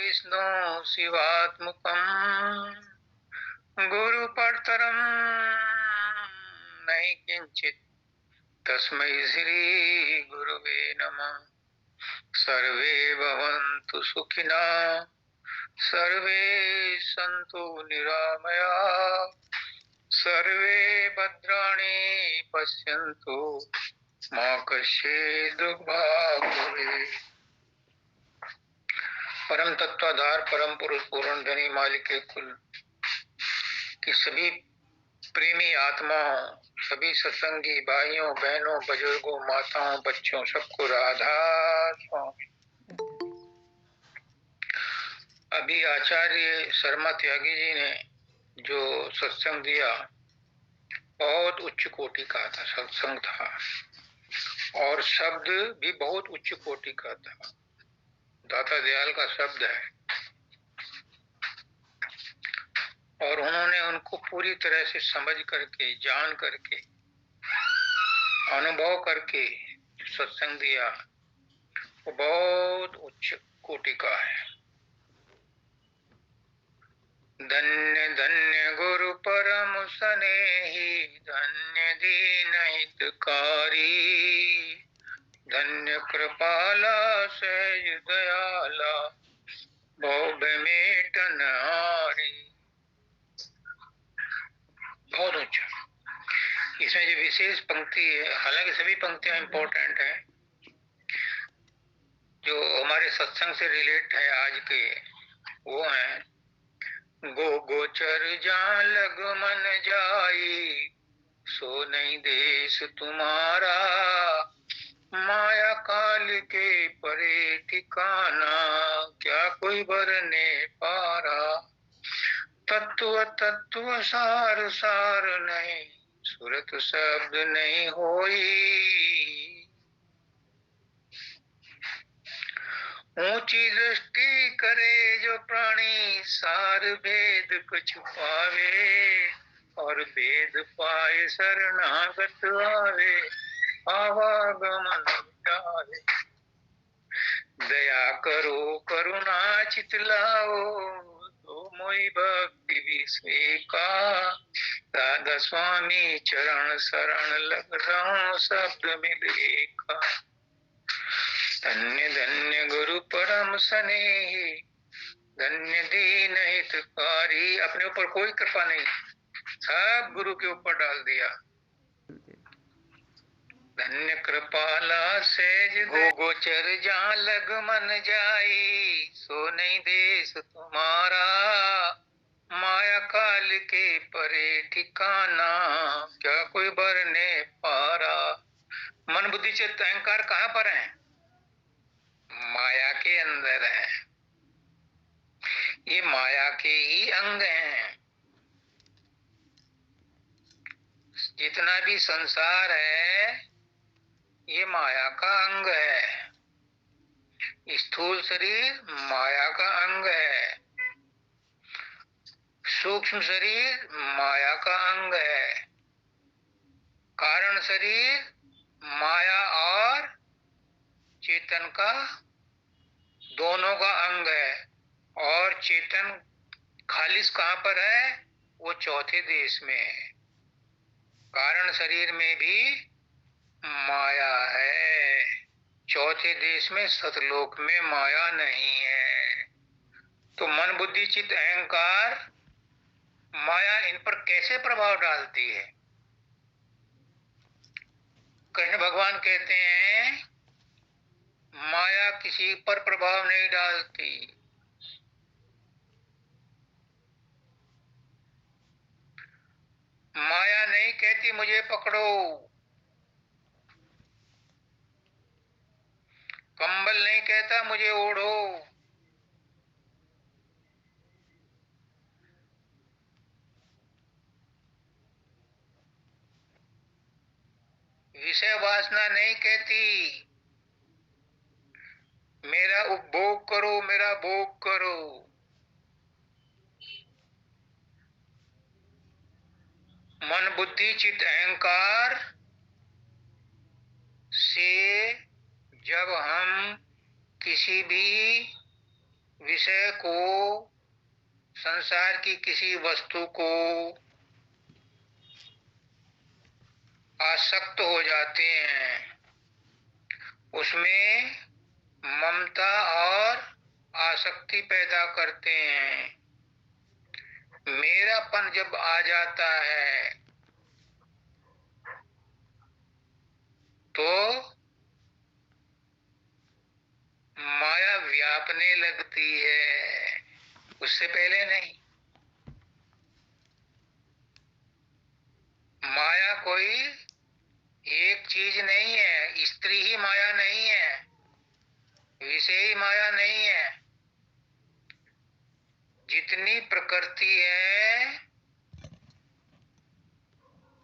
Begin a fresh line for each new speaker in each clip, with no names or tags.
विष्णु शिवात्मकम् गुरुपरतरं नहि किंचित् तस्मै श्री गुरुवे नमः। सर्वे भवन्तु सुखिनः, सर्वे सन्तु निरामयाः, सर्वे भद्राणि पश्यन्तु मा कश्चित् दुर्भाग् भवेत्। परम तत्वाधार परम पुरुष पूर्ण धनी मालिक कुल की सभी प्रेमी आत्माओं, सभी सत्संगी भाइयों बहनों बुजुर्गों माताओं बच्चों सबको राधा स्वामी। अभी आचार्य शर्मा त्यागी जी ने जो सत्संग दिया बहुत उच्च कोटि का था, सत्संग था और शब्द भी बहुत उच्च कोटि का था। दाता दयाल का शब्द है और उन्होंने उनको पूरी तरह से समझ करके, जान करके, अनुभव करके सत्संग दिया वो बहुत उच्च कोटि का है। धन्य धन्य गुरु परम स्नेही, धन्य दीन हितकारी, धन्य कृपाला सहज दयाला, भव मेटन हारी। बहुत ऊंचा। इसमें जो विशेष पंक्ति है, हालांकि सभी पंक्तियां इंपॉर्टेंट हैं, जो हमारे सत्संग से रिलेट है आज के, वो है गो गोचर जहाँ लग मन जाई, सो नहीं देश तुम्हारा, माया काल के परे ठिकाना, क्या कोई भरने पारा। तत्व तत्व सार सार नहीं, सुरत शब्द नहीं होई। ऊंची दृष्टि करे जो प्राणी, सार भेद कुछ पावे, और भेद पाए शरणागत आवे, आवागमन मिटावे। दया करो करुणा चितलाओ, तो मोहि भक्ति विस्वेका, दादा स्वामी चरण शरण लग रहो, शब्द मिले का। धन्य धन्य गुरु परम स्नेही, धन्य दीन हितकारी। अपने ऊपर कोई कृपा नहीं, सब गुरु के ऊपर डाल दिया। धन्य कृपाला सेज गो गोचर जहाँ लग मन जाई, सो नहीं देश तुम्हारा, माया काल के परे ठिकाना, क्या कोई भरने पारा। मन बुद्धि चित्त अहंकार कहाँ पर है? माया के अंदर है। ये माया के ही अंग हैं। जितना भी संसार है ये माया का अंग है। स्थूल शरीर माया का अंग है, सूक्ष्म शरीर माया का अंग है, कारण शरीर माया और चेतन का दोनों का अंग है। और चेतन खालिस कहाँ पर है? वो चौथे देश में है। कारण शरीर में भी माया है, चौथे देश में सतलोक में माया नहीं है। तो मन बुद्धि चित्त अहंकार माया इन पर कैसे प्रभाव डालती है? कृष्ण भगवान कहते हैं माया किसी पर प्रभाव नहीं डालती। माया नहीं कहती मुझे पकड़ो, कंबल नहीं कहता मुझे ओढ़ो, विषय वासना नहीं कहती मेरा उपभोग करो, मेरा भोग करो। मन बुद्धि चित्त अहंकार से जब हम किसी भी विषय को, संसार की किसी वस्तु को आसक्त हो जाते हैं, उसमें ममता और आसक्ति पैदा करते हैं। मेरापन जब आ जाता है तो माया व्यापने लगती है, उससे पहले नहीं। माया कोई एक चीज नहीं है, स्त्री ही माया नहीं है, विषय ही माया नहीं है। जितनी प्रकृति है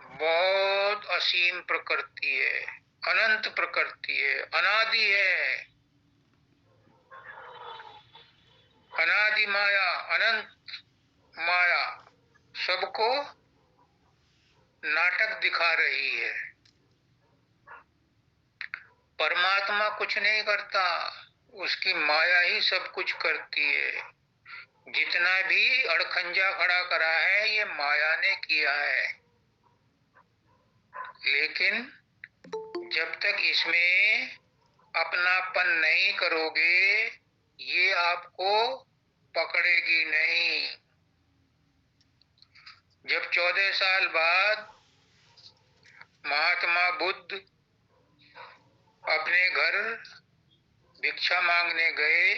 बहुत असीम प्रकृति है, अनंत प्रकृति है, अनादि है। अनादि माया, अनंत माया सबको नाटक दिखा रही है। परमात्मा कुछ नहीं करता, उसकी माया ही सब कुछ करती है। जितना भी अड़खंजा खड़ा करा है ये माया ने किया है। लेकिन जब तक इसमें अपनापन नहीं करोगे ये आपको पकड़ेगी नहीं। जब 14 साल बाद महात्मा बुद्ध अपने घर भिक्षा मांगने गए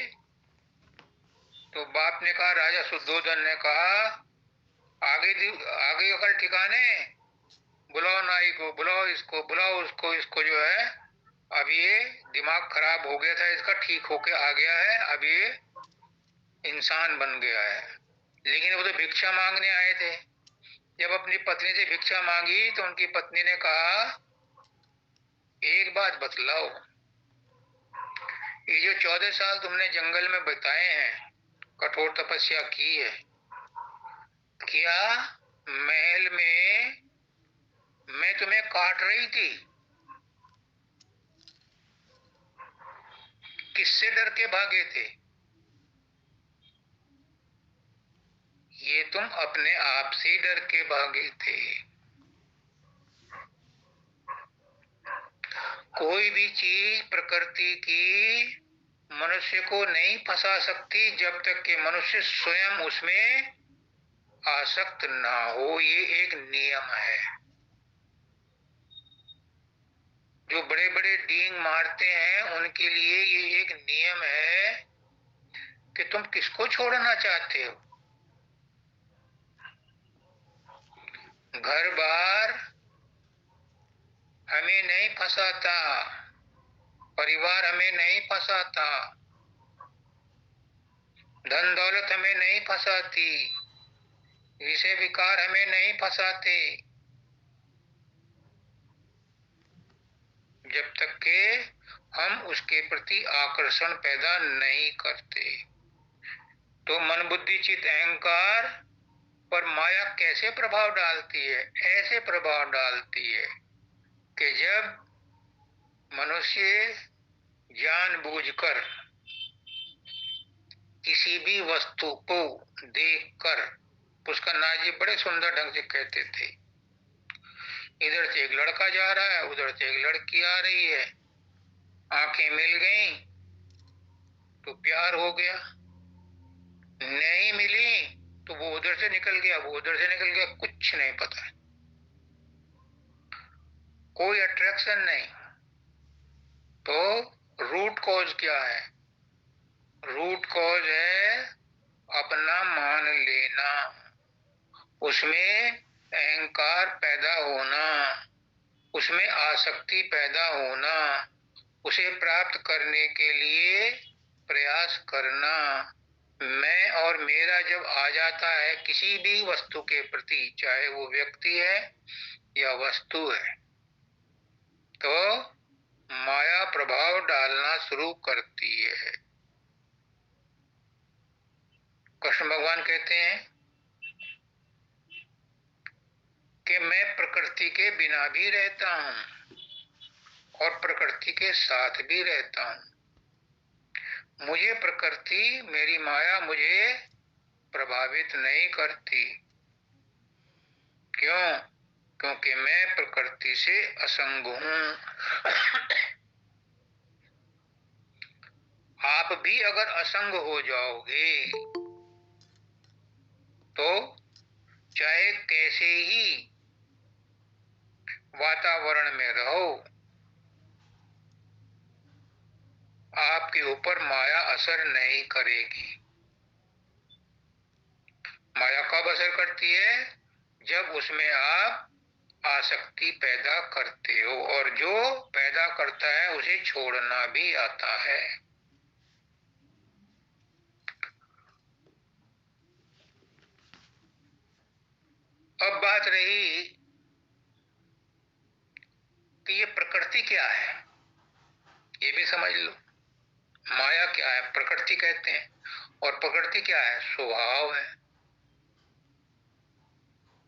तो बाप ने कहा, राजा शुद्धोधन ने कहा, आगे अकल ठिकाने, बुलाओ नाई को, बुलाओ इसको, बुलाओ उसको, इसको जो है अब ये दिमाग खराब हो गया था इसका, ठीक होके आ गया है, अब ये इंसान बन गया है। लेकिन वो तो भिक्षा मांगने आए थे। जब अपनी पत्नी से भिक्षा मांगी तो उनकी पत्नी ने कहा, एक बात बतलाओ, ये जो 14 साल तुमने जंगल में बिताए हैं, कठोर तपस्या की है, क्या महल में मैं तुम्हें काट रही थी? किससे डर के भागे थे? ये तुम अपने आप से डर के भागे थे। कोई भी चीज प्रकृति की मनुष्य को नहीं फंसा सकती जब तक कि मनुष्य स्वयं उसमें आसक्त ना हो। ये एक नियम है। जो बड़े बड़े डींग मारते हैं उनके लिए ये एक नियम है कि तुम किसको छोड़ना चाहते हो। घर बार हमें नहीं फंसाता, परिवार हमें नहीं फंसाता, धन दौलत हमें नहीं फंसाती, विषय विकार हमें नहीं फंसाते, जब तक के हम उसके प्रति आकर्षण पैदा नहीं करते। तो मन बुद्धि चित्त अहंकार पर माया कैसे प्रभाव डालती है? ऐसे प्रभाव डालती है कि जब मनुष्य जानबूझकर किसी भी वस्तु को देखकर, उसका नाजी बड़े सुंदर ढंग से कहते थे, इधर से एक लड़का जा रहा है, उधर से एक लड़की आ रही है, आंखें मिल गई तो प्यार हो गया, नहीं मिली तो वो उधर से निकल गया, वो उधर से निकल गया, कुछ नहीं पता, कोई अट्रैक्शन नहीं। तो रूट कॉज क्या है? रूट कॉज है अपना मान लेना, उसमें अहंकार पैदा होना, उसमें आसक्ति पैदा होना, उसे प्राप्त करने के लिए प्रयास करना। मैं और मेरा जब आ जाता है किसी भी वस्तु के प्रति, चाहे वो व्यक्ति है या वस्तु है, तो माया प्रभाव डालना शुरू करती है। कृष्ण भगवान कहते हैं कि मैं प्रकृति के बिना भी रहता हूं और प्रकृति के साथ भी रहता हूं। मुझे प्रकृति, मेरी माया मुझे प्रभावित नहीं करती। क्यों? क्योंकि मैं प्रकृति से असंग हूं। आप भी अगर असंग हो जाओगे तो चाहे कैसे ही वातावरण में रहो, आपके ऊपर माया असर नहीं करेगी। माया कब असर करती है? जब उसमें आप आसक्ति पैदा करते हो, और जो पैदा करता है उसे छोड़ना भी आता है। अब बात रही कि ये प्रकृति क्या है, ये भी समझ लो। माया क्या है? प्रकृति कहते हैं। और प्रकृति क्या है? स्वभाव है।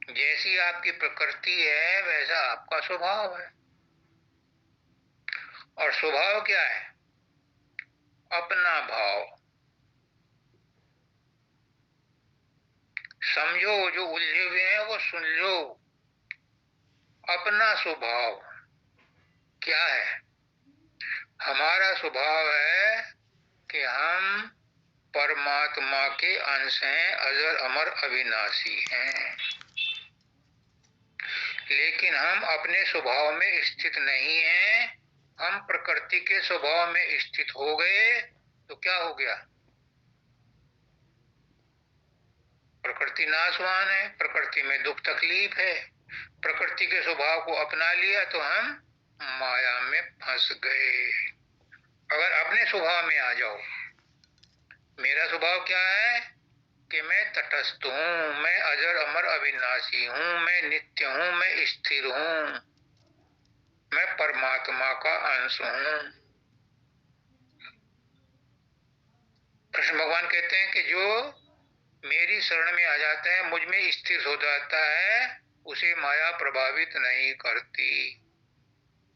जैसी आपकी प्रकृति है वैसा आपका स्वभाव है। और स्वभाव क्या है? अपना भाव। समझो, जो उलझे हुए हैं वो सुन लो। अपना स्वभाव क्या है? हमारा स्वभाव है कि हम परमात्मा के अंश हैं, अजर अमर अविनाशी हैं। लेकिन हम अपने स्वभाव में स्थित नहीं हैं। हम प्रकृति के स्वभाव में स्थित हो गए तो क्या हो गया? प्रकृति नाशवान है, प्रकृति में दुख तकलीफ है। प्रकृति के स्वभाव को अपना लिया तो हम माया में फंस गए। अगर अपने स्वभाव में आ जाओ, मेरा स्वभाव क्या है कि मैं तटस्थ हूं, मैं अजर अमर अविनाशी हूं, मैं नित्य हूं, मैं स्थिर हूं, मैं परमात्मा का अंश हूं। कृष्ण भगवान कहते हैं कि जो मेरी शरण में आ जाता है, मुझ में स्थिर हो जाता है, उसे माया प्रभावित नहीं करती।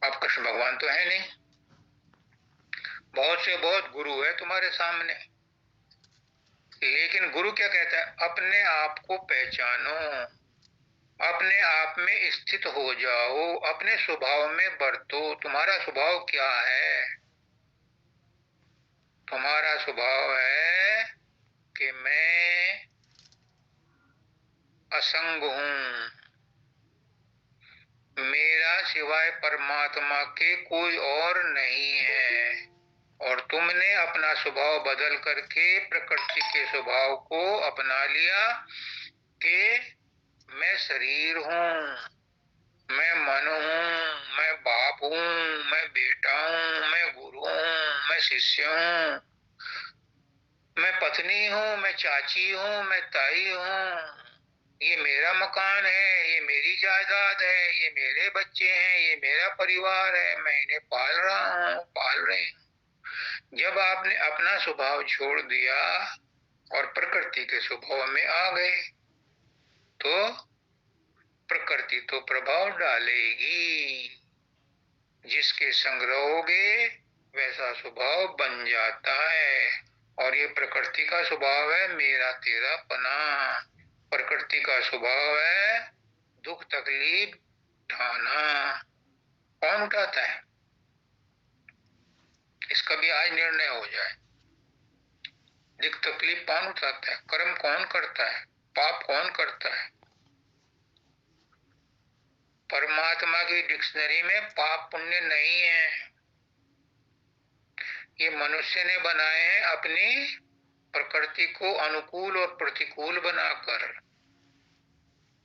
अब कृष्ण भगवान तो है नहीं, बहुत से बहुत गुरु है तुम्हारे सामने, लेकिन गुरु क्या कहता है? अपने आप को पहचानो, अपने आप में स्थित हो जाओ, अपने स्वभाव में बरतो। तुम्हारा स्वभाव क्या है? तुम्हारा स्वभाव है कि मैं असंग हूं, मेरा सिवाय परमात्मा के कोई और नहीं है। और तुमने अपना स्वभाव बदल करके प्रकृति के स्वभाव को अपना लिया कि मैं शरीर हूं, मैं मन हूं, मैं बाप हूं, मैं बेटा हूं, मैं गुरु हूं, मैं शिष्य हूं, मैं पत्नी हूं, मैं चाची हूं, मैं ताई हूं, ये मेरा मकान है, ये मेरी जायदाद है, ये मेरे बच्चे हैं, ये मेरा परिवार है, मैं इन्हें पाल रहा हूं, पाल रहे हैं। जब आपने अपना स्वभाव छोड़ दिया और प्रकृति के स्वभाव में आ गए तो प्रकृति तो प्रभाव डालेगी। जिसके संग रहोगे वैसा स्वभाव बन जाता है। और ये प्रकृति का स्वभाव है मेरा तेरा पना। प्रकृति का स्वभाव है दुख तकलीफ उठाना। कौन उठाता है? इसका भी आज निर्णय हो जाए। दुख तकलीफ कौन उठाता है? कर्म कौन करता है? पाप कौन करता है? परमात्मा की डिक्शनरी में पाप पुण्य नहीं है। ये मनुष्य ने बनाए हैं अपनी प्रकृति को अनुकूल और प्रतिकूल बनाकर।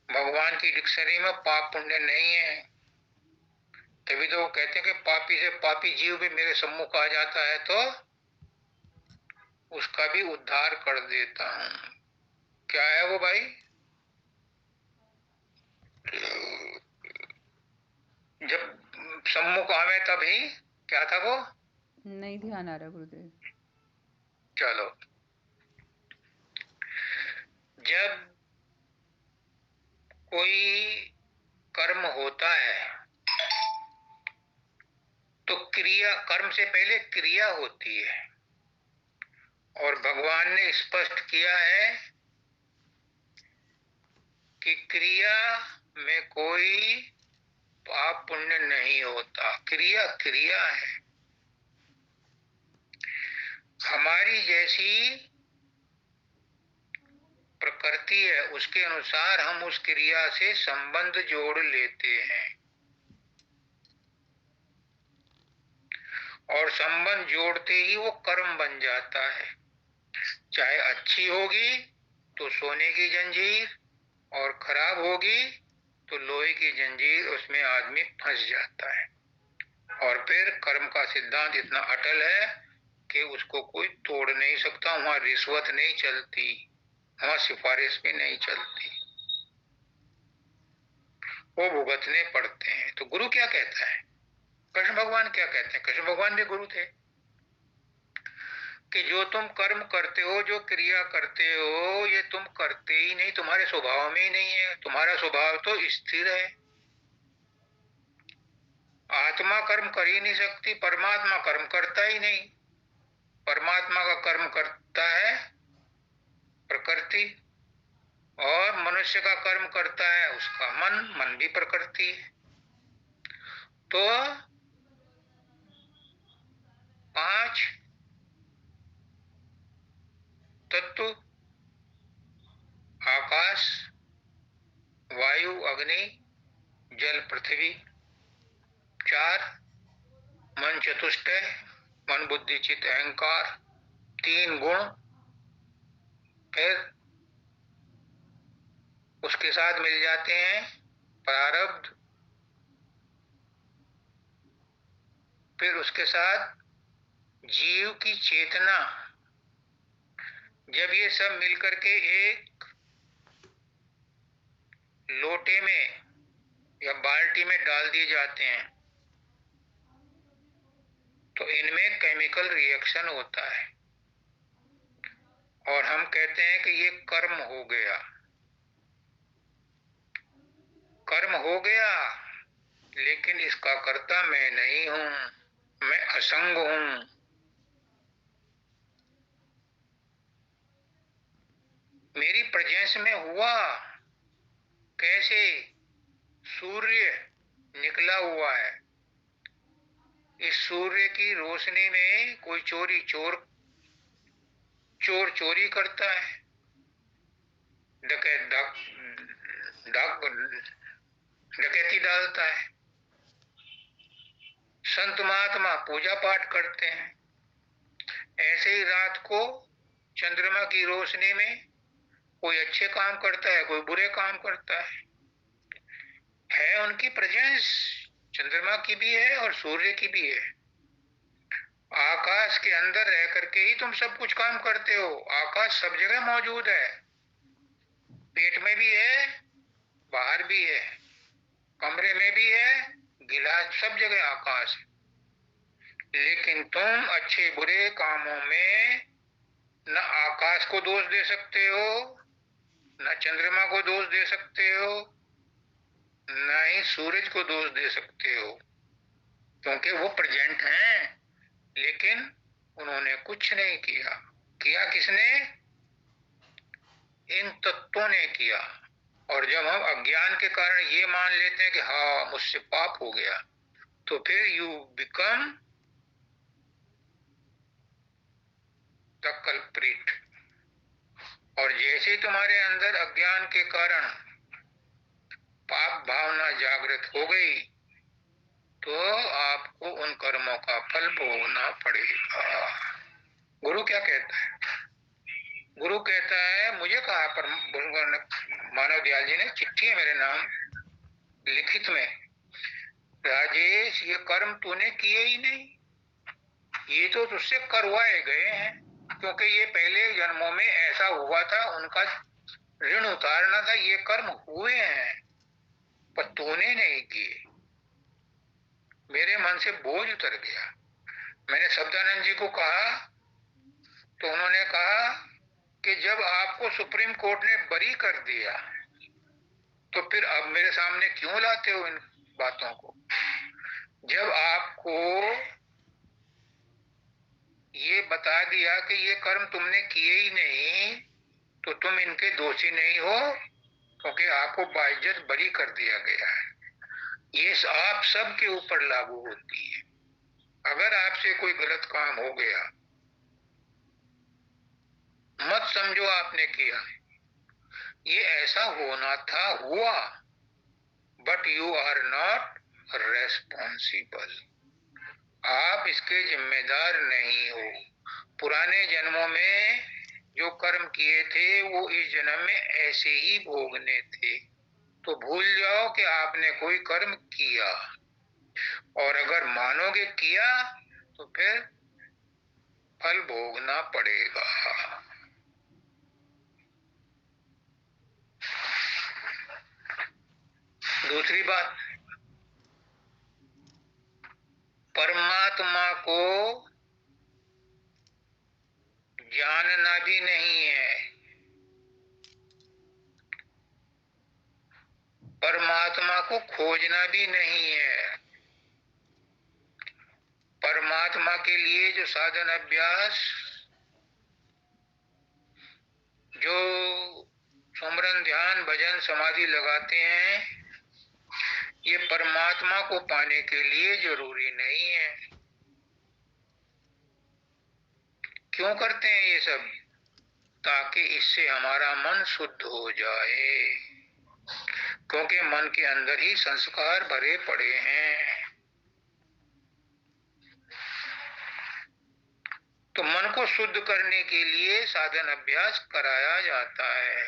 भगवान की डिक्शनरी में पाप पुण्य नहीं है। तभी तो वो कहते हैं कि पापी से पापी जीव भी मेरे सम्मुख आ जाता है तो उसका भी उद्धार कर देता हूं। क्या है वो भाई? जब सम्मुख आवे तभी क्या था वो?
नहीं ध्यान आ रहा गुरुदेव।
चलो, जब कोई कर्म होता है तो क्रिया, कर्म से पहले क्रिया होती है। और भगवान ने स्पष्ट किया है कि क्रिया में कोई पाप पुण्य नहीं होता। क्रिया क्रिया है। हमारी जैसी प्रकृति है उसके अनुसार हम उस क्रिया से संबंध जोड़ लेते हैं, और संबंध जोड़ते ही वो कर्म बन जाता है। चाहे अच्छी होगी तो सोने की जंजीर, और खराब होगी तो लोहे की जंजीर, उसमें आदमी फंस जाता है। और फिर कर्म का सिद्धांत इतना अटल है कि उसको कोई तोड़ नहीं सकता। वहां रिश्वत नहीं चलती, वहां सिफारिश भी नहीं चलती, वो भुगतने पड़ते हैं। तो गुरु क्या कहता है? कृष्ण भगवान क्या कहते हैं? कृष्ण भगवान भी गुरु थे कि जो तुम कर्म करते हो, जो क्रिया करते हो, ये तुम करते ही नहीं, तुम्हारे स्वभाव में ही नहीं है। तुम्हारा स्वभाव तो स्थिर है। आत्मा कर्म कर ही नहीं सकती, परमात्मा कर्म करता ही नहीं। परमात्मा का कर्म करता है प्रकृति, और मनुष्य का कर्म करता है उसका मन। मन भी प्रकृति है। तो 5 तत्व, आकाश, वायु, अग्नि, जल, पृथ्वी। 4 मन चतुष्टय, मन बुद्धि चित्त अहंकार। 3 गुण, फिर उसके साथ मिल जाते हैं प्रारब्ध, फिर उसके साथ जीव की चेतना। जब ये सब मिलकर के एक लोटे में या बाल्टी में डाल दिए जाते हैं तो इनमें केमिकल रिएक्शन होता है, और हम कहते हैं कि ये कर्म हो गया। कर्म हो गया, लेकिन इसका कर्ता मैं नहीं हूं, मैं असंग हूं। मेरी प्रेजेंस में हुआ। कैसे? सूर्य निकला हुआ है, इस सूर्य की रोशनी में कोई चोर चोरी करता है, डकैत डकैती डालता है, संत महात्मा पूजा पाठ करते हैं। ऐसे ही रात को चंद्रमा की रोशनी में कोई अच्छे काम करता है, कोई बुरे काम करता है उनकी प्रेजेंस चंद्रमा की भी है और सूर्य की भी है। आकाश के अंदर रह करके ही तुम सब कुछ काम करते हो। आकाश सब जगह मौजूद है, पेट में भी है, बाहर भी है, कमरे में भी है, गिलास, सब जगह आकाश है। लेकिन तुम अच्छे बुरे कामों में न आकाश को दोष दे सकते हो, न चंद्रमा को दोष दे सकते हो, न ही सूरज को दोष दे सकते हो, क्योंकि वो प्रेजेंट हैं, लेकिन उन्होंने कुछ नहीं किया। किया किसने? इन तत्वों ने किया। और जब हम अज्ञान के कारण ये मान लेते हैं कि हाँ मुझसे पाप हो गया, तो फिर यू बिकम द कल्प्रिट। और जैसे ही तुम्हारे अंदर अज्ञान के कारण पाप भावना जागृत हो गई, तो आपको उन कर्मों का फल भोगना पड़ेगा। गुरु क्या कहता है? गुरु कहता है, मुझे कहा पर मानव दयाल जी ने, चिट्ठी है मेरे नाम लिखित में, राजेश ये कर्म तूने किए ही नहीं, ये तो तुझसे करवाए गए हैं, क्योंकि ये पहले जन्मों में ऐसा हुआ था, उनका ऋण उतारना था, ये कर्म हुए हैं पर तूने नहीं किए। मेरे मन से बोझ उतर गया। मैंने शब्दानंद जी को कहा तो उन्होंने कहा कि जब आपको सुप्रीम कोर्ट ने बरी कर दिया तो फिर अब मेरे सामने क्यों लाते हो इन बातों को? जब आपको ये बता दिया कि ये कर्म तुमने किए ही नहीं, तो तुम इनके दोषी नहीं हो, क्योंकि आपको बाइज्जत बरी कर दिया गया है। ये आप सब के ऊपर लागू होती है। अगर आपसे कोई गलत काम हो गया, मत समझो आपने किया, ये ऐसा होना था, हुआ, but you are not responsible. आप इसके जिम्मेदार नहीं हो। पुराने जन्मों में जो कर्म किए थे वो इस जन्म में ऐसे ही भोगने थे। तो भूल जाओ कि आपने कोई कर्म किया, और अगर मानोगे किया तो फिर फल भोगना पड़ेगा। दूसरी बात, परमात्मा को जानना भी नहीं है, परमात्मा को खोजना भी नहीं है। परमात्मा के लिए जो साधन अभ्यास, जो सुमरन ध्यान भजन समाधि लगाते हैं, ये परमात्मा को पाने के लिए जरूरी नहीं है। क्यों करते हैं ये सब? ताकि इससे हमारा मन शुद्ध हो जाए, क्योंकि मन के अंदर ही संस्कार भरे पड़े हैं। तो मन को शुद्ध करने के लिए साधन अभ्यास कराया जाता है,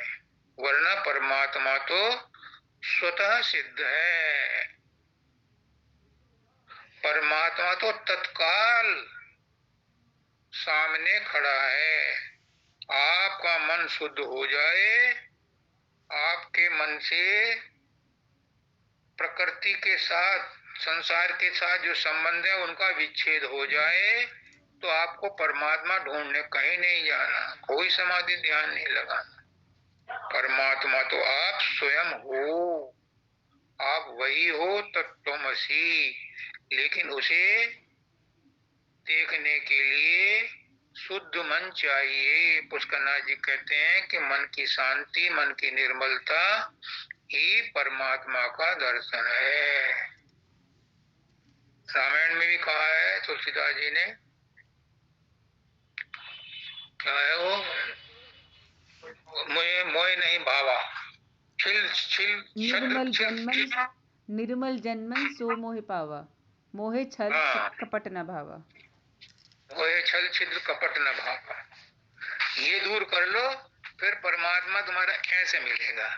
वरना परमात्मा तो स्वतः सिद्ध है। परमात्मा तो तत्काल सामने खड़ा है। आपका मन शुद्ध हो जाए, आपके मन से प्रकृति के साथ, संसार के साथ जो संबंध है उनका विच्छेद हो जाए, तो आपको परमात्मा ढूंढने कहीं नहीं जाना, कोई समाधि ध्यान नहीं लगाना। परमात्मा तो आप स्वयं हो, आप वही हो तत्त्वमसि। लेकिन उसे देखने के लिए शुद्ध मन चाहिए। पुष्करनाथ जी कहते हैं कि मन की शांति, मन की निर्मलता ही परमात्मा का दर्शन है। रामायण में भी कहा है तुलसीदास जी ने, क्या है वो, मुझे मोह नहीं भावा, छिल छिल
निर्मल
छद्म
जन्मन निर्मल जन्मन सो मोहि पावा, मोहे छल
हाँ,
कपट न भावा।
मोह छल छिद्र कपट न भावा, ये दूर कर लो, फिर परमात्मा तुम्हारा कैसे मिलेगा।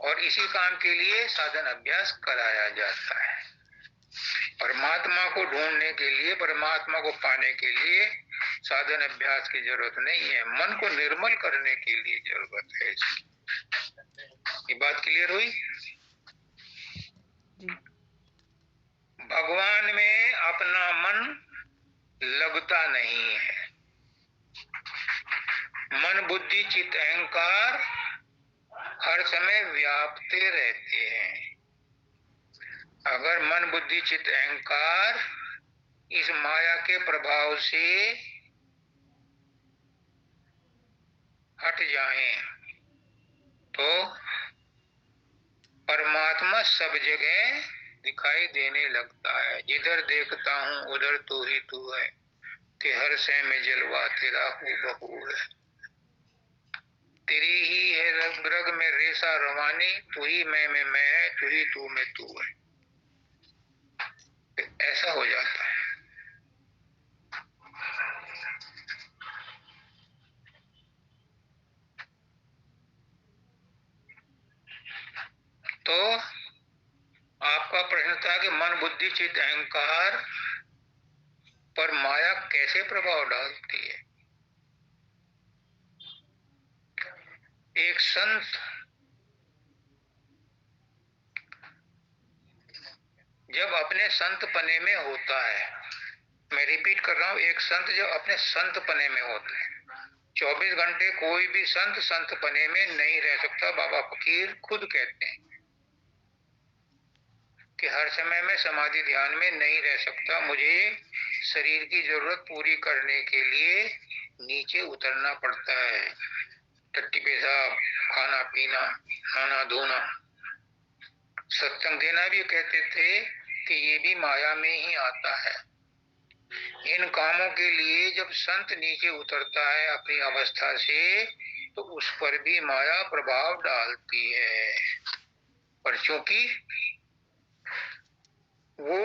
और इसी काम के लिए साधन अभ्यास कराया जाता है। परमात्मा को ढूंढने के लिए, परमात्मा को पाने के लिए साधन अभ्यास की जरूरत नहीं है, मन को निर्मल करने के लिए जरूरत है। ये बात क्लियर हुई?
जी।
भगवान में अपना मन लगता नहीं है। मन बुद्धि चित्त अहंकार हर समय व्यापते रहते हैं। अगर मन बुद्धि चित्त अहंकार इस माया के प्रभाव से हट जाएं, तो परमात्मा सब जगह दिखाई देने लगता है। जिधर देखता हूँ उधर तू ही तू है, कि हर से में जलवा तेरा हूँ बहू है। तेरी ही है रग रग में रेसा रवानी, तू ही मैं में मैं है, तू ही तू में तू है। ऐसा हो जाता है। तो आपका प्रश्न था कि मन बुद्धि चित्त अहंकार पर माया कैसे प्रभाव डालती है। एक संत जब अपने संत पने में होता है, मैं रिपीट कर रहा हूं, एक संत जब अपने संत पने में होता है, 24 घंटे कोई भी संत पने में नहीं रह सकता। बाबा फकीर खुद कहते हैं कि हर समय मैं समाधि ध्यान में नहीं रह सकता, मुझे शरीर की जरूरत पूरी करने के लिए नीचे उतरना पड़ता है। टट्टी पेशाब, खाना पीना, नहाना धोना, सत्संग देना भी कहते थे कि ये भी माया में ही आता है। इन कामों के लिए जब संत नीचे उतरता है अपनी अवस्था से, तो उस पर भी माया प्रभाव डालती है। पर चूंकि वो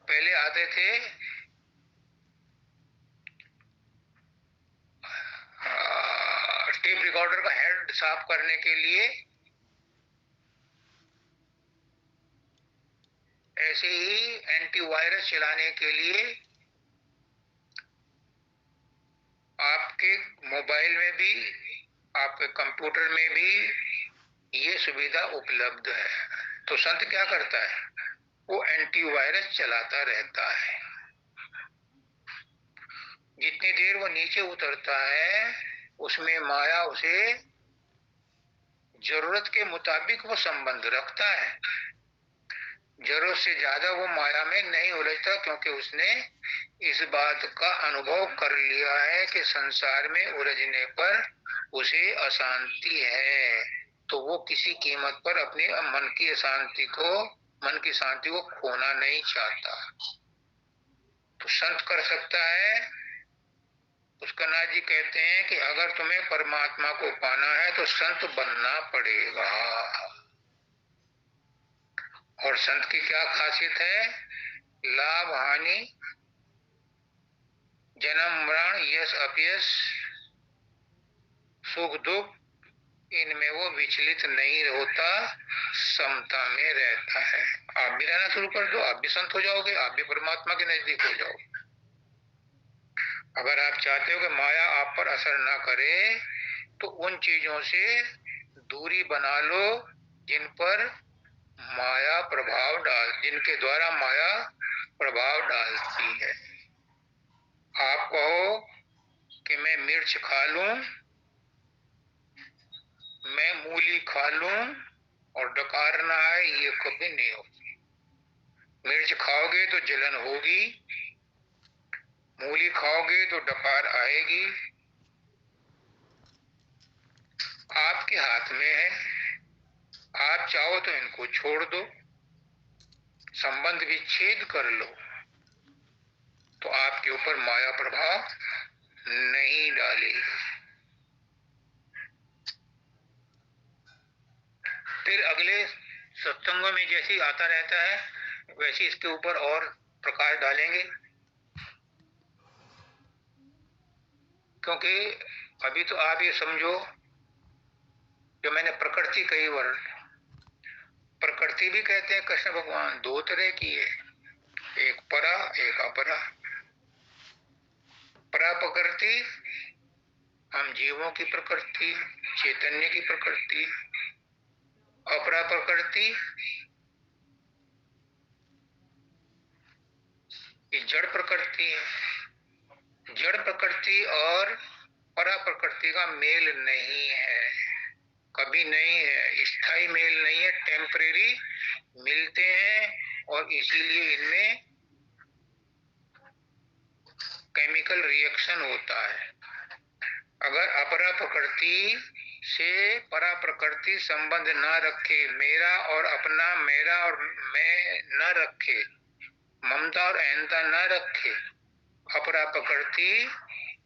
पहले आते थे टेप रिकॉर्डर का हेड साफ करने के लिए, ऐसे ही एंटीवायरस चलाने के लिए आपके मोबाइल में भी, आपके कंप्यूटर में भी ये सुविधा उपलब्ध है। तो संत क्या करता है, वो एंटीवायरस चलाता रहता है। जितनी देर वो नीचे उतरता है उसमें माया उसे जरूरत के मुताबिक वो संबंध रखता है। जरूरत से ज्यादा वो माया में नहीं उलझता, क्योंकि उसने इस बात का अनुभव कर लिया है कि संसार में उलझने पर उसे अशांति है। तो वो किसी कीमत पर अपनी मन की शांति को खोना नहीं चाहता। तो संत कर सकता है। पुष्करनाथ जी कहते हैं कि अगर तुम्हें परमात्मा को पाना है तो संत बनना पड़ेगा। और संत की क्या खासियत है, लाभ हानि, जन्म मरण, यश अपयश, सुख दुख, इनमें वो विचलित नहीं होता, समता में रहता है। आप भी रहना शुरू कर दो, आप भी संत हो जाओगे, आप भी परमात्मा के नजदीक हो जाओगे। अगर आप चाहते हो कि माया आप पर असर ना करे, तो उन चीजों से दूरी बना लो जिनके द्वारा माया प्रभाव डालती है। आप कहो कि मैं मिर्च खा लूं, मैं मूली खा लूं और डकार ना आए, ये कभी नहीं होगी। मिर्च खाओगे तो जलन होगी, मूली खाओगे तो डकार आएगी। आपके हाथ में है, आप चाहो तो इनको छोड़ दो, संबंध विच्छेद कर लो, तो आपके ऊपर माया प्रभाव नहीं डालेगी। फिर अगले सत्संगों में जैसे आता रहता है वैसे इसके ऊपर और प्रकाश डालेंगे। क्योंकि अभी तो आप ये समझो, जो मैंने प्रकृति कही वर्ण, प्रकृति भी कहते हैं कृष्ण भगवान दो तरह की है, एक परा एक अपरा। परा प्रकृति हम जीवों की प्रकृति, चैतन्य की प्रकृति। अपरा प्रकृति ये जड़ प्रकृति है। जड़ प्रकृति और परा प्रकृति का मेल नहीं है, कभी नहीं है, स्थायी मेल नहीं है, टेम्परेरी मिलते हैं। और इसीलिए इनमें केमिकल रिएक्शन होता है। अगर अपरा प्रकृति से परा प्रकृति संबंध न रखे, मेरा और अपना, मेरा और मैं न रखे, ममता और अहंता न रखे, अपरा प्रकृति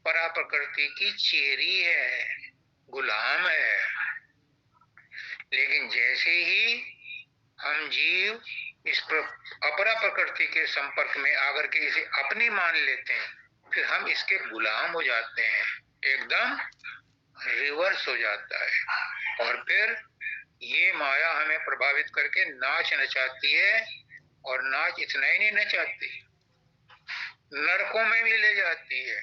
परा प्रकृति की चेरी है, गुलाम है। लेकिन जैसे ही हम जीव इस अपरा प्रकृति के संपर्क में आकर के इसे अपनी मान लेते हैं, फिर हम इसके गुलाम हो जाते हैं, एकदम रिवर्स हो जाता है। और फिर ये माया हमें प्रभावित करके नाच नचाती है, और नाच इतना ही नहीं नचाती, नरकों में भी ले जाती है,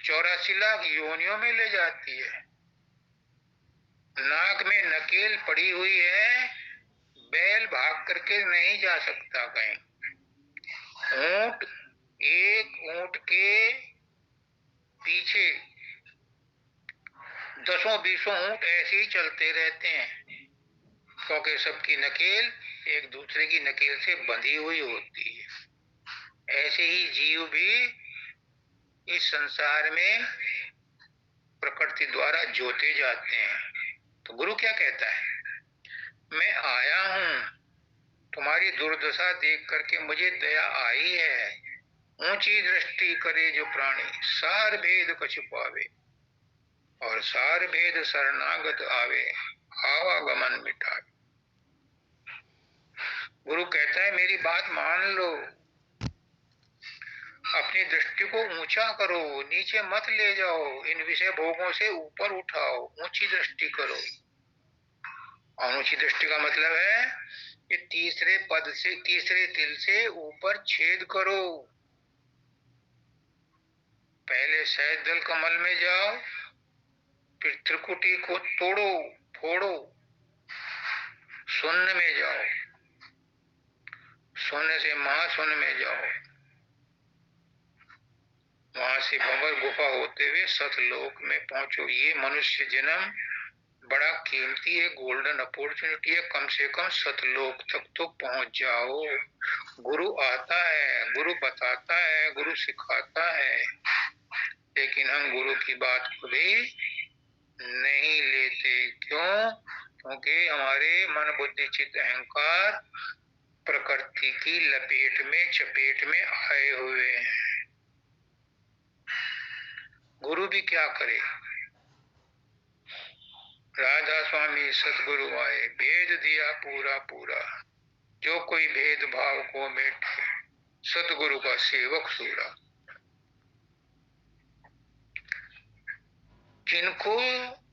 84 लाख योनियों में ले जाती है। नाक में नकेल पड़ी हुई है, बैल भाग करके नहीं जा सकता कहीं। एक ऊंट के पीछे दसों बीसों ऊंट ऐसे ही चलते रहते हैं, क्योंकि सबकी नकेल एक दूसरे की नकेल से बंधी हुई होती है। ऐसे ही जीव भी इस संसार में प्रकृति द्वारा जोते जाते हैं। तो गुरु क्या कहता है, मैं आया हूं, तुम्हारी दुर्दशा देख करके मुझे दया आई है। ऊंची दृष्टि करे जो प्राणी, सार भेद कछु पावे, और सार भेद शरणागत आवे, आवागमन मिटावे। गुरु कहता है मेरी बात मान लो, अपनी दृष्टि को ऊंचा करो, नीचे मत ले जाओ, इन विषय भोगों से ऊपर उठाओ, ऊंची दृष्टि करो। और ऊंची दृष्टि का मतलब है कि तीसरे पद से, तीसरे तिल से ऊपर छेद करो। पहले सहज दल कमल में जाओ, फिर त्रिकुटी को तोड़ो, फोड़ो, शून्य में जाओ, शून्य से महाशून्य में जाओ, वहां से भंवर गुफा होते हुए सतलोक में पहुंचो। ये मनुष्य जन्म बड़ा कीमती है, गोल्डन अपॉर्चुनिटी है, कम से कम सतलोक तक तो पहुंच जाओ। गुरु आता है, गुरु बताता है, गुरु सिखाता है, लेकिन हम गुरु की बात को भी नहीं लेते। क्यों? क्योंकि हमारे मन बुद्धि चित्त अहंकार प्रकृति की लपेट में, चपेट में आए हुए हैं। गुरु भी क्या करे, राधा स्वामी सतगुरु आए, भेद दिया पूरा पूरा, जो कोई भेद भाव को मिटे, सतगुरु का सेवक सूरा। जिनको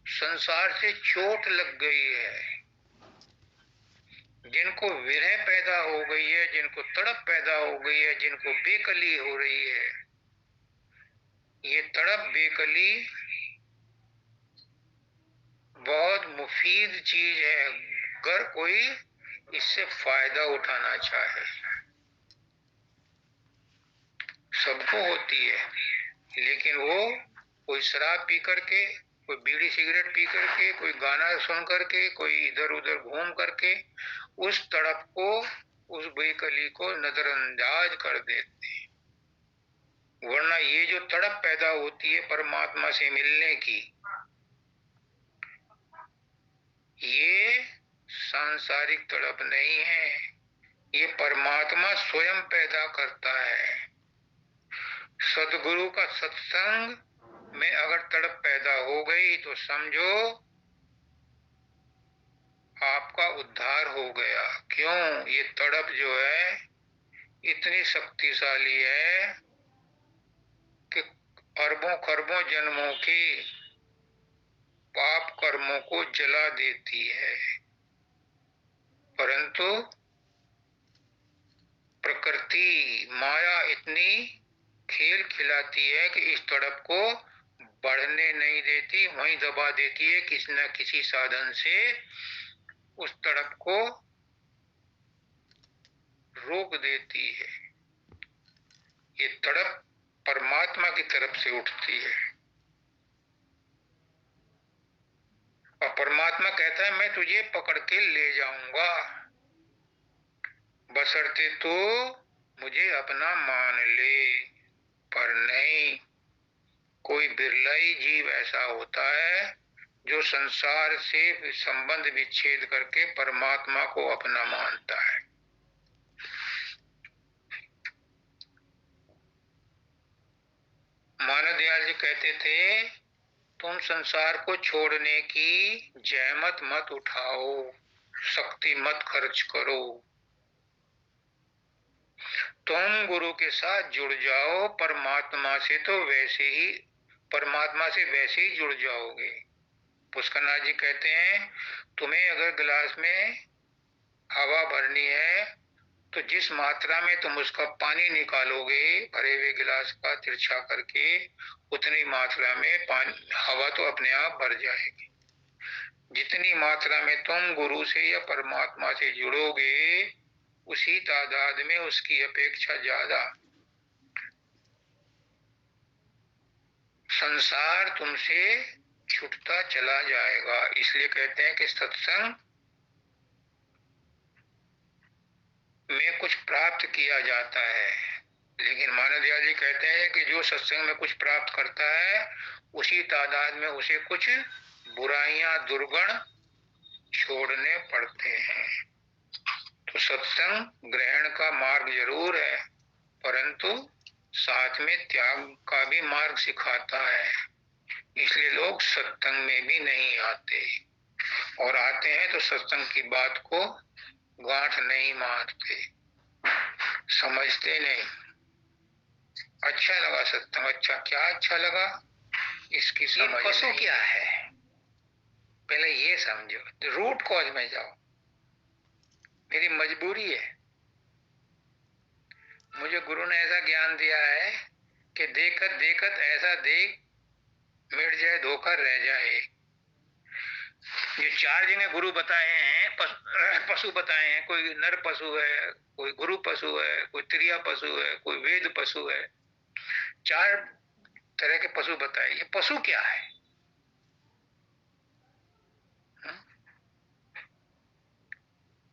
संसार से चोट लग गई है, जिनको विरह पैदा हो गई है, जिनको तड़प पैदा हो गई है, जिनको बेकली हो रही है, ये तड़प बेकली बहुत मुफीद चीज है, अगर कोई इससे फायदा उठाना चाहे। सबको होती है, लेकिन वो कोई शराब पी करके, कोई बीड़ी सिगरेट पी करके, कोई गाना सुन करके, कोई इधर उधर घूम करके उस तड़प को, उस बेकली को नजरअंदाज कर देते हैं। वरना ये जो तड़प पैदा होती है परमात्मा से मिलने की, ये सांसारिक तड़प नहीं है, ये परमात्मा स्वयं पैदा करता है। सदगुरु का सत्संग में अगर तड़प पैदा हो गई तो समझो आपका उद्धार हो गया। क्यों? ये तड़प जो है इतनी शक्तिशाली है कि अरबों खरबों जन्मों की पाप कर्मों को जला देती है। परंतु प्रकृति माया इतनी खेल खिलाती है कि इस तड़प को बढ़ने नहीं देती, वहीं दबा देती है, किसी न किसी साधन से उस तड़प को रोक देती है। ये तड़प परमात्मा की तरफ से उठती है, और परमात्मा कहता है मैं तुझे पकड़ के ले जाऊंगा, बशर्ते तू मुझे अपना मान ले। पर नहीं, कोई बिरला ही जीव ऐसा होता है जो संसार से संबंध विच्छेद करके परमात्मा को अपना मानता है। मानवदयाल जी कहते थे तुम संसार को छोड़ने की जहमत मत उठाओ, शक्ति मत खर्च करो, तुम गुरु के साथ जुड़ जाओ, परमात्मा से तो वैसे ही, परमात्मा से वैसे ही जुड़ जाओगे। पुष्करनाथ जी कहते हैं तुम्हें अगर गिलास में हवा भरनी है तो जिस मात्रा में तुम उसका पानी निकालोगे भरे हुए गिलास का तिरछा करके, उतनी मात्रा में पानी, हवा तो अपने आप भर जाएगी। जितनी मात्रा में तुम गुरु से या परमात्मा से जुड़ोगे, उसी तादाद में उसकी अपेक्षा ज्यादा संसार तुमसे छूटता चला जाएगा। इसलिए कहते हैं कि सत्संग में कुछ प्राप्त किया जाता है। लेकिन मानव दयाल जी कहते हैं कि जो सत्संग में कुछ प्राप्त करता है उसी तादाद में उसे कुछ बुराइयां दुर्गुण छोड़ने पड़ते हैं। तो सत्संग ग्रहण का मार्ग जरूर है, परंतु साथ में त्याग का भी मार्ग सिखाता है। इसलिए लोग सत्संग में भी नहीं आते, और आते हैं तो सत्संग की बात को गांठ नहीं मारते, समझते नहीं। अच्छा लगा सत्संग, अच्छा क्या अच्छा लगा इसकी समझ पशु क्या है, पहले ये समझो, रूट कॉज में जाओ। मेरी मजबूरी है, मुझे गुरु ने ऐसा ज्ञान दिया है कि देखत देखत ऐसा देख मिट जाए धोखा रह जाए। ये चार जगह गुरु बताए हैं, पशु बताए हैं। कोई नर पशु है, कोई गुरु पशु है, कोई त्रिया पशु है, कोई वेद पशु है। चार तरह के पशु बताए। ये पशु क्या है?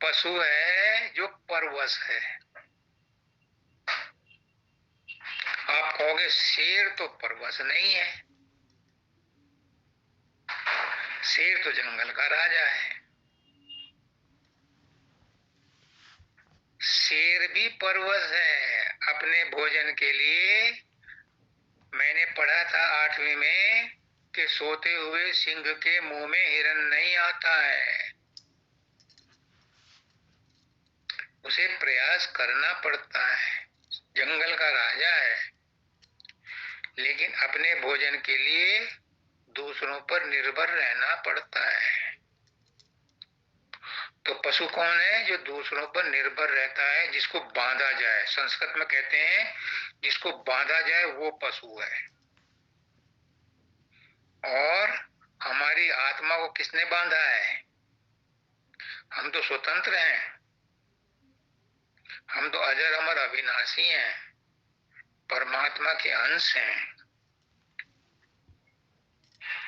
पशु है जो परवश है। आप कहोगे शेर तो परवश नहीं है, शेर तो जंगल का राजा है। शेर भी परवश है अपने भोजन के लिए। मैंने पढ़ा था 8वीं में कि सोते हुए सिंह के मुंह में हिरन नहीं आता है, उसे प्रयास करना पड़ता है। जंगल का राजा है, लेकिन अपने भोजन के लिए दूसरों पर निर्भर रहना पड़ता है। तो पशु कौन है? जो दूसरों पर निर्भर रहता है, जिसको बांधा जाए। संस्कृत में कहते हैं जिसको बांधा जाए वो पशु है। और हमारी आत्मा को किसने बांधा है? हम तो स्वतंत्र हैं, हम तो अजर अमर अविनाशी हैं, परमात्मा के अंश हैं।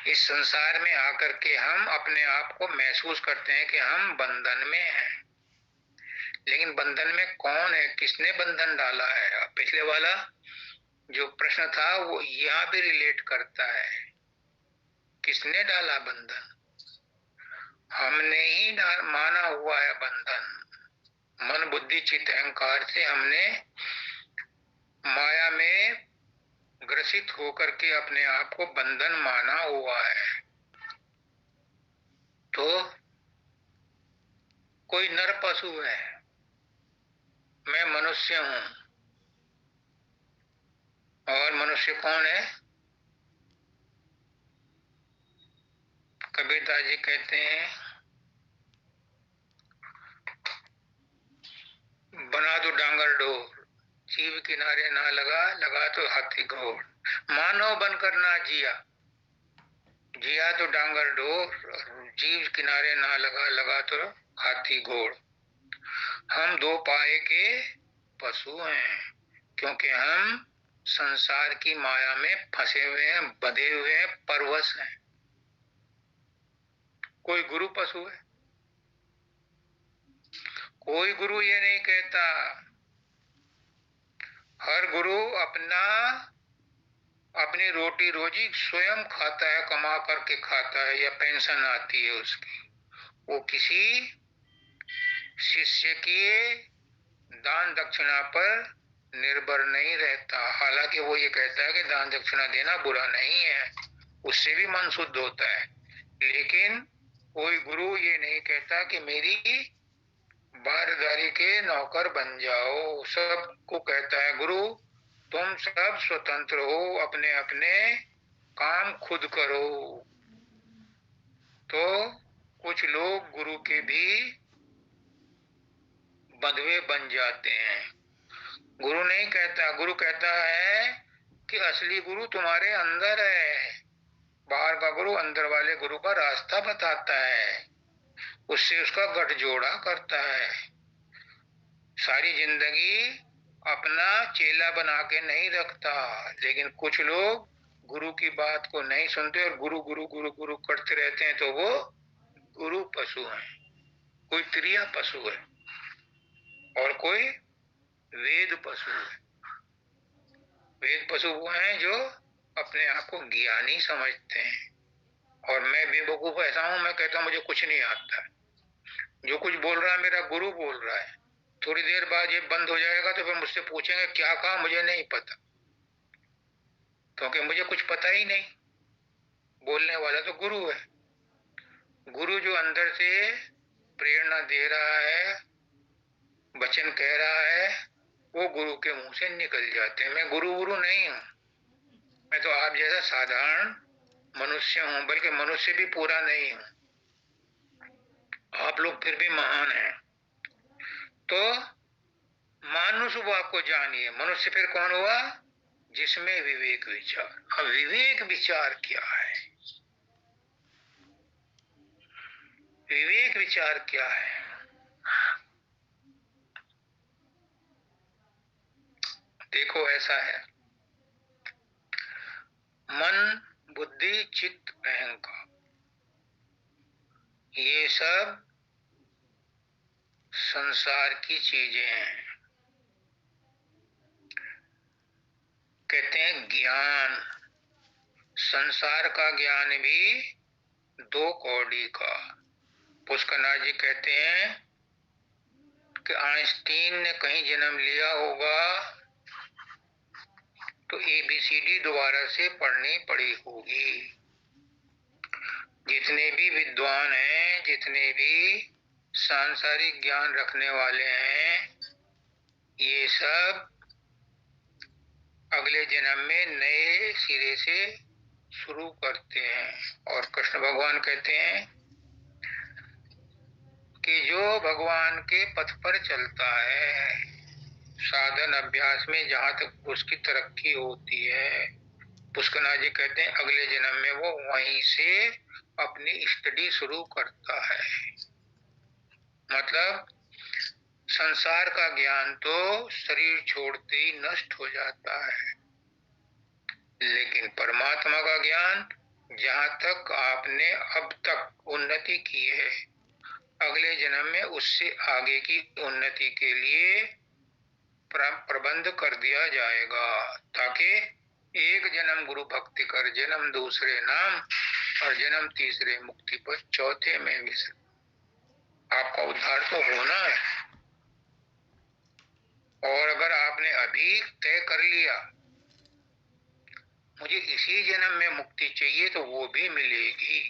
इस संसार में आकर के हम अपने आप को महसूस करते हैं कि हम बंधन में हैं। लेकिन बंधन में कौन है? किसने बंधन डाला है? पिछले वाला जो प्रश्न था वो यहाँ भी रिलेट करता है। किसने डाला बंधन? हमने ही माना हुआ है बंधन। मन बुद्धि चित्त अहंकार से हमने माया में ग्रसित होकर के अपने आप को बंधन माना हुआ है। तो कोई नर पशु है, मैं मनुष्य हूं। और मनुष्य कौन है? कबीरदास जी कहते हैं बना दो डांगर डोर, जीव किनारे ना लगा, लगा तो हाथी घोड़। मानव बनकर ना जिया, जिया तो डांगर डोर, जीव किनारे ना लगा, लगा तो हाथी घोड़। हम दो पाए के पशु हैं, क्योंकि हम संसार की माया में फंसे हुए हैं, बंधे हुए हैं, परवश हैं। कोई गुरु पशु है? कोई गुरु ये नहीं कहता। हर गुरु अपनी रोटी रोजी स्वयं खाता है, कमा करके खाता है, या पेंशन आती है उसकी। वो किसी शिष्य के दान दक्षिणा पर निर्भर नहीं रहता। हालांकि वो ये कहता है कि दान दक्षिणा देना बुरा नहीं है, उससे भी मन शुद्ध होता है। लेकिन कोई गुरु ये नहीं कहता कि मेरी बारदारी के नौकर बन जाओ। सबको कहता है गुरु तुम सब स्वतंत्र हो, अपने अपने काम खुद करो। तो कुछ लोग गुरु के भी बंधुए बन जाते हैं। गुरु नहीं कहता, गुरु कहता है कि असली गुरु तुम्हारे अंदर है। बाहर का गुरु अंदर वाले गुरु का रास्ता बताता है, उससे उसका गठजोड़ा करता है। सारी जिंदगी अपना चेला बना के नहीं रखता। लेकिन कुछ लोग गुरु की बात को नहीं सुनते और गुरु गुरु गुरु गुरु करते रहते हैं तो वो गुरु पशु हैं। कोई क्रिया पशु है और कोई वेद पशु है। वेद पशु वो हैं जो अपने आप को ज्ञानी समझते हैं और मैं बेवकूफ ऐसा हूं, मैं कहता हूं मुझे कुछ नहीं आता, जो कुछ बोल रहा है मेरा गुरु बोल रहा है। थोड़ी देर बाद ये बंद हो जाएगा तो फिर मुझसे पूछेंगे क्या कहा, मुझे नहीं पता, क्योंकि मुझे कुछ पता ही नहीं। बोलने वाला तो गुरु है। गुरु जो अंदर से प्रेरणा दे रहा है, वचन कह रहा है, वो गुरु के मुंह से निकल जाते हैं। मैं गुरु गुरु नहीं हूं, मैं तो आप जैसा साधारण मनुष्य हूं, बल्कि मनुष्य भी पूरा नहीं हूं। आप लोग फिर भी महान हैं। तो मानुष वाक को जानिए। मनुष्य फिर कौन हुआ? जिसमें विवेक विचार। अब विवेक विचार क्या है? विवेक विचार क्या है? देखो ऐसा है, मन, बुद्धि, चित्त, अहंकार, ये सब संसार की चीजें हैं। कहते हैं ज्ञान, संसार का ज्ञान भी दो कौड़ी का। पुष्करनाथ जी कहते हैं कि आइंस्टीन ने कहीं जन्म लिया होगा तो ABCD दोबारा से पढ़नी पड़ी होगी। जितने भी विद्वान हैं, जितने भी सांसारिक ज्ञान रखने वाले हैं, ये सब अगले जन्म में नए सिरे से शुरू करते हैं। और कृष्ण भगवान कहते हैं कि जो भगवान के पथ पर चलता है, साधन अभ्यास में जहां तक उसकी तरक्की होती है, पुष्करनाथ जी कहते हैं अगले जन्म में वो वहीं से अपनी स्टडी शुरू करता है। मतलब संसार का ज्ञान तो शरीर छोड़ते ही नष्ट हो जाता है, लेकिन परमात्मा का ज्ञान जहां तक आपने अब तक उन्नति की है, अगले जन्म में उससे आगे की उन्नति के लिए प्रबंध कर दिया जाएगा, ताकि एक जन्म गुरु भक्ति कर, जन्म दूसरे नाम और जन्म तीसरे मुक्ति पर, चौथे में विश्राम। आपका उद्धार तो होना है। और अगर आपने अभी तय कर लिया मुझे इसी जन्म में मुक्ति चाहिए, तो वो भी मिलेगी,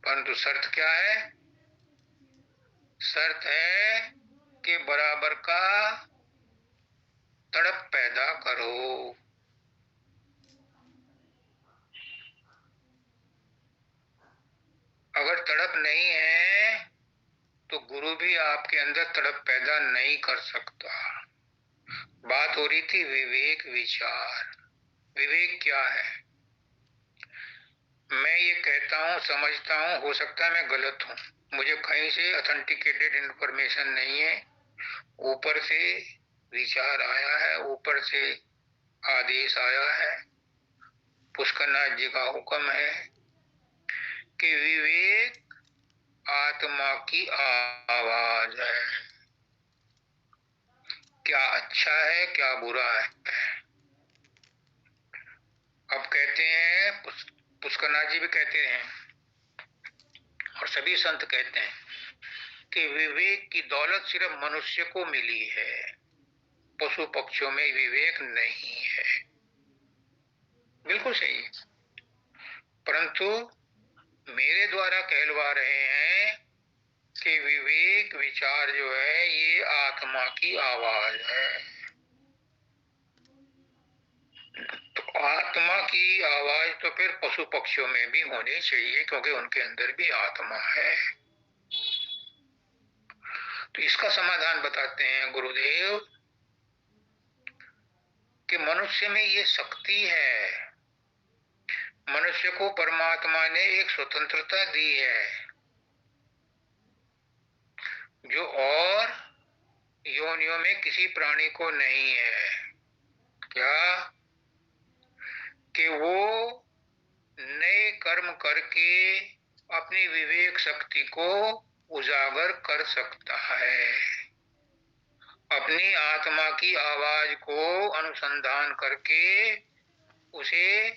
परंतु शर्त क्या है? शर्त है कि बराबर का तड़प पैदा करो। अगर तड़प नहीं है तो गुरु भी आपके अंदर तड़प पैदा नहीं कर सकता। बात हो रही थी विवेक विचार। विवेक क्या है? मैं ये कहता हूं, समझता हूं, हो सकता है मैं गलत हूं, मुझे कहीं से ऑथेंटिकेटेड इंफॉर्मेशन नहीं है, ऊपर से विचार आया है, ऊपर से आदेश आया है, पुष्करनाथ जी का हुक्म है कि विवेक आत्मा की आवाज है। क्या अच्छा है, क्या बुरा है? अब कहते हैं, पुष्करनाथ जी भी कहते हैं और सभी संत कहते हैं कि विवेक की दौलत सिर्फ मनुष्य को मिली है, पशु पक्षियों में विवेक नहीं है। बिल्कुल सही है, परंतु मेरे द्वारा कहलवा रहे हैं कि विवेक विचार जो है ये आत्मा की आवाज है। तो आत्मा की आवाज तो फिर पशु पक्षियों में भी होनी चाहिए, क्योंकि उनके अंदर भी आत्मा है। तो इसका समाधान बताते हैं गुरुदेव कि मनुष्य में ये शक्ति है, मनुष्य को परमात्मा ने एक स्वतंत्रता दी है जो और योनियों में किसी प्राणी को नहीं है। क्या? करके अपनी विवेक शक्ति को उजागर कर सकता है, अपनी आत्मा की आवाज को अनुसंधान करके उसे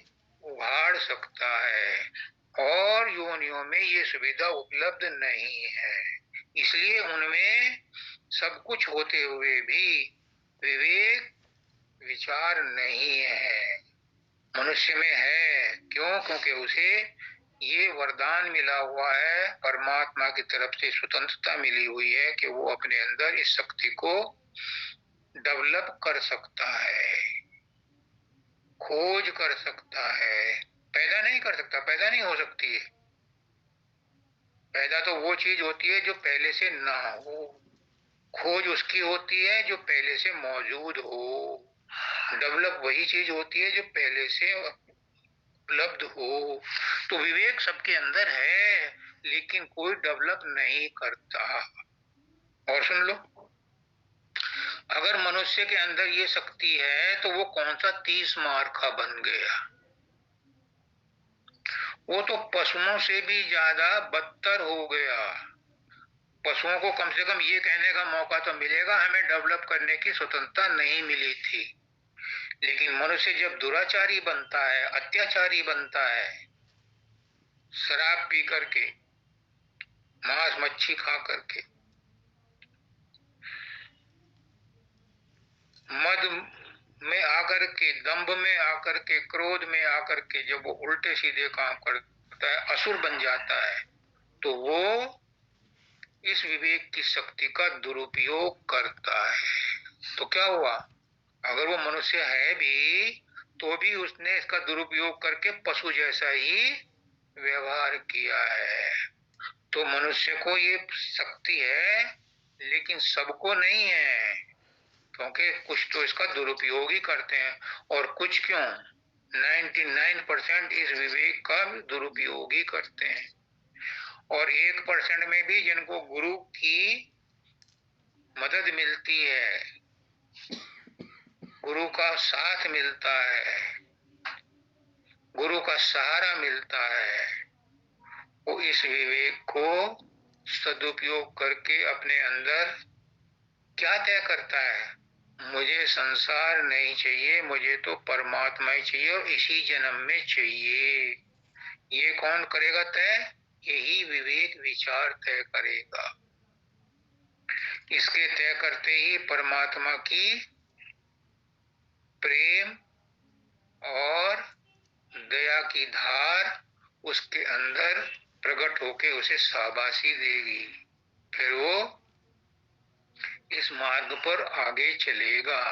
उभार सकता है, और योनियों में ये सुविधा उपलब्ध नहीं है। इसलिए उनमें सब कुछ होते हुए भी विवेक विचार नहीं है। मनुष्य में है, क्यों? क्योंकि उसे ये वरदान मिला हुआ है, परमात्मा की तरफ से स्वतंत्रता मिली हुई है कि वो अपने अंदर इस शक्ति को डेवलप कर सकता है, खोज कर सकता है। पैदा नहीं कर सकता, पैदा नहीं हो सकती है। पैदा तो वो चीज होती है जो पहले से ना हो, खोज उसकी होती है जो पहले से मौजूद हो, डेवलप वही चीज होती है जो पहले से उपलब्ध हो। तो विवेक सबके अंदर है, लेकिन कोई डेवलप नहीं करता। और सुन लो, अगर मनुष्य के अंदर ये शक्ति है तो वो कौन सा 30 मार्का बन गया? वो तो पशुओं से भी ज्यादा बदतर हो गया। पशुओं को कम से कम ये कहने का मौका तो मिलेगा हमें डेवलप करने की स्वतंत्रता नहीं मिली थी। लेकिन मनुष्य जब दुराचारी बनता है, अत्याचारी बनता है, शराब पी करके, मांस मच्छी खा करके, मद में आकर के, दंभ में आकर के, क्रोध में आकर के जब वो उल्टे सीधे काम करता है, असुर बन जाता है, तो वो इस विवेक की शक्ति का दुरुपयोग करता है। तो क्या हुआ? अगर वो मनुष्य है भी तो भी उसने इसका दुरुपयोग करके पशु जैसा ही व्यवहार किया है। तो मनुष्य को ये शक्ति है, लेकिन सबको नहीं है, क्योंकि कुछ तो इसका दुरुपयोग ही करते हैं। और कुछ क्यों, 99% इस विवेक का दुरुपयोग ही करते हैं। और 1% में भी जिनको गुरु की मदद मिलती है, गुरु का साथ मिलता है, गुरु का सहारा मिलता है, वो इस विवेक को सदुपयोग करके अपने अंदर क्या तय करता है? मुझे संसार नहीं चाहिए, मुझे तो परमात्मा ही चाहिए, और इसी जन्म में चाहिए। ये कौन करेगा तय? यही विवेक विचार तय करेगा। इसके तय करते ही परमात्मा की प्रेम और दया की धार उसके अंदर प्रकट होके उसे शाबाशी देगी, फिर वो इस मार्ग पर आगे चलेगा।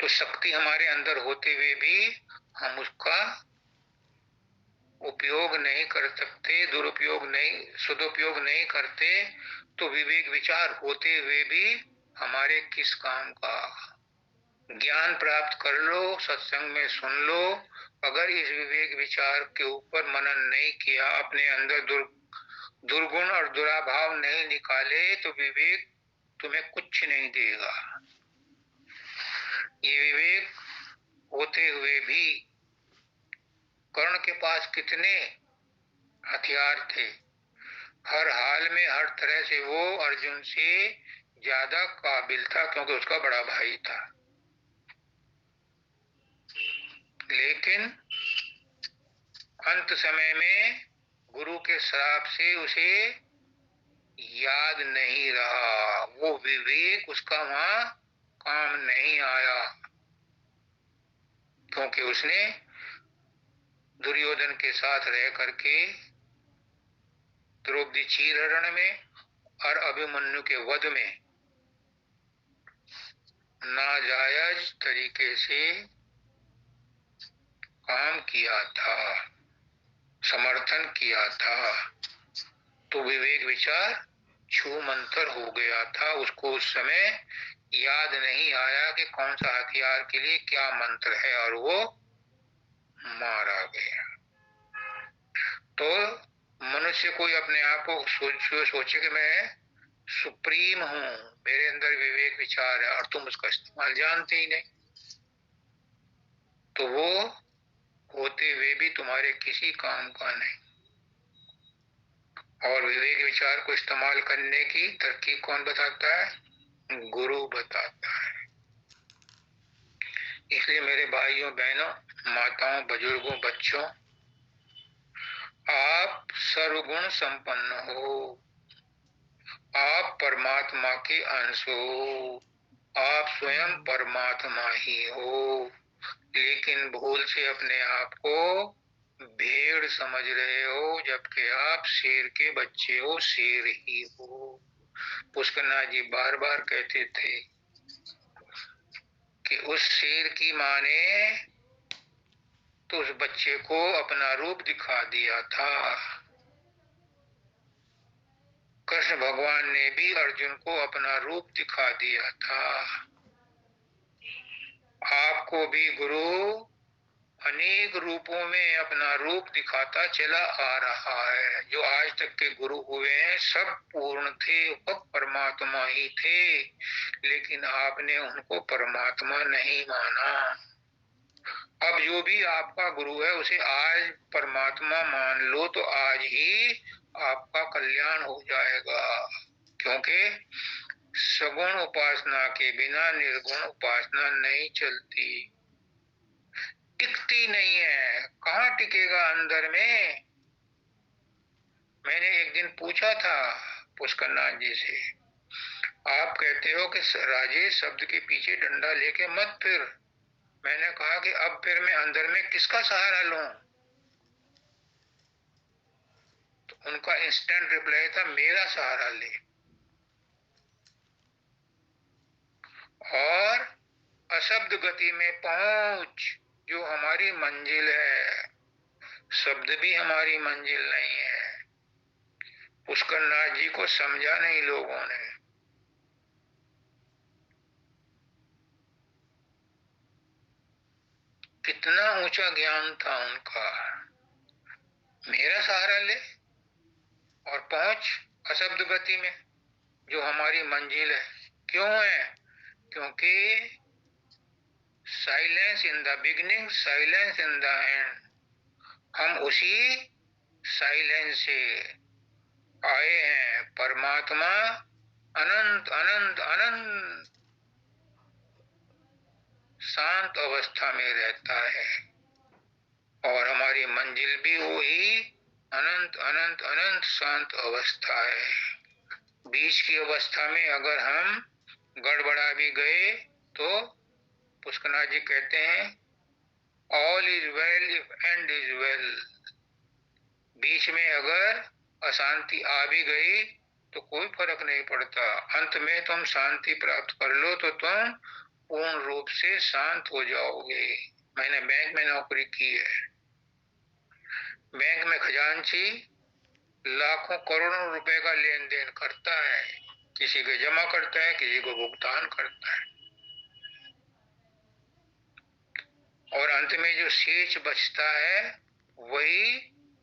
तो शक्ति हमारे अंदर होते हुए भी हम उसका उपयोग नहीं कर सकते, दुरुपयोग नहीं, सदुपयोग नहीं करते, तो विवेक विचार होते हुए भी हमारे किस काम का? ज्ञान प्राप्त कर लो, सत्संग में सुन लो, अगर इस विवेक विचार के ऊपर मनन नहीं किया, अपने अंदर दुर्गुण और दुराभाव नहीं निकाले, तो विवेक तुम्हें कुछ नहीं देगा। ये विवेक होते हुए भी कर्ण के पास कितने हथियार थे, हर हाल में हर तरह से वो अर्जुन से ज्यादा काबिल था, क्योंकि उसका बड़ा भाई था। लेकिन अंत समय में गुरु के श्राप से उसे याद नहीं रहा, वो विवेक उसका वहां काम नहीं आया, क्योंकि उसने दुर्योधन के साथ रह करके द्रौपदी चीरहरण में और अभिमन्यु के वध में नाजायज तरीके से काम किया था, समर्थन किया था। तो विवेक विचार छू मंतर हो गया था। उसको उस समय याद नहीं आया कि कौन सा हथियार के लिए क्या मंत्र है, और वो मारा गया। तो मनुष्य कोई अपने आप को सोचे कि मैं सुप्रीम हूं, मेरे अंदर विवेक विचार है, और तुम उसका इस्तेमाल जानते ही नहीं, तो वो होते होते हुए भी तुम्हारे किसी काम का नहीं। और विवेक विचार को इस्तेमाल करने की तरकीब कौन बताता है? गुरु बताता है। इसलिए मेरे भाइयों बहनों, माताओं, बुजुर्गों, बच्चों, आप सर्वगुण संपन्न हो, आप परमात्मा के अंश हो, आप स्वयं परमात्मा ही हो, लेकिन भूल से अपने आप को भेड़ समझ रहे हो, जबकि आप शेर के बच्चे हो, शेर ही हो। पुष्करनाथ जी बार बार कहते थे कि उस शेर की माँ ने तो उस बच्चे को अपना रूप दिखा दिया था। कृष्ण भगवान ने भी अर्जुन को अपना रूप दिखा दिया था। आपको भी गुरु अनेक रूपों में अपना रूप दिखाता चला आ रहा है। जो आज तक के गुरु हुए हैं सब पूर्ण थे, वह परमात्मा ही थे, लेकिन आपने उनको परमात्मा नहीं माना। अब जो भी आपका गुरु है उसे आज परमात्मा मान लो, तो आज ही आपका कल्याण हो जाएगा। क्योंकि सगुण उपासना के बिना निर्गुण उपासना नहीं चलती, टिकती नहीं है। कहाँ टिकेगा अंदर में? मैंने एक दिन पूछा था पुष्करनाथ जी से, आप कहते हो कि राजेश शब्द के पीछे डंडा लेके मत फिर। मैंने कहा कि अब फिर मैं अंदर में किसका सहारा लूं? तो उनका इंस्टेंट रिप्लाई था, मेरा सहारा ले। और अशब्द गति में पहुंच, जो हमारी मंजिल है। शब्द भी हमारी मंजिल नहीं है। पुष्करनाथ जी को समझा नहीं लोगों ने। कितना ऊंचा ज्ञान था उनका। मेरा सहारा ले और पहुंच अशब्द गति में, जो हमारी मंजिल है। क्यों है? क्योंकि silence in the beginning, silence in the end. हम उसी साइलेंस से आए हैं। परमात्मा अनंत अनंत अनंत शांत अवस्था में रहता है, और हमारी मंजिल भी वही अनंत अनंत अनंत शांत अवस्था है। बीच की अवस्था में अगर हम गड़बड़ा भी गए तो पुष्करनाथ जी कहते हैं, all is well if end is well. बीच में अगर अशांति आ भी गई तो कोई फर्क नहीं पड़ता। अंत में तुम शांति प्राप्त कर लो तो तुम पूर्ण रूप से शांत हो जाओगे। मैंने बैंक में नौकरी की है। बैंक में खजांची लाखों करोड़ों रुपए का लेन देन करता है, किसी को जमा करता है, किसी को भुगतान करता है, और अंत में जो शेष बचता है वही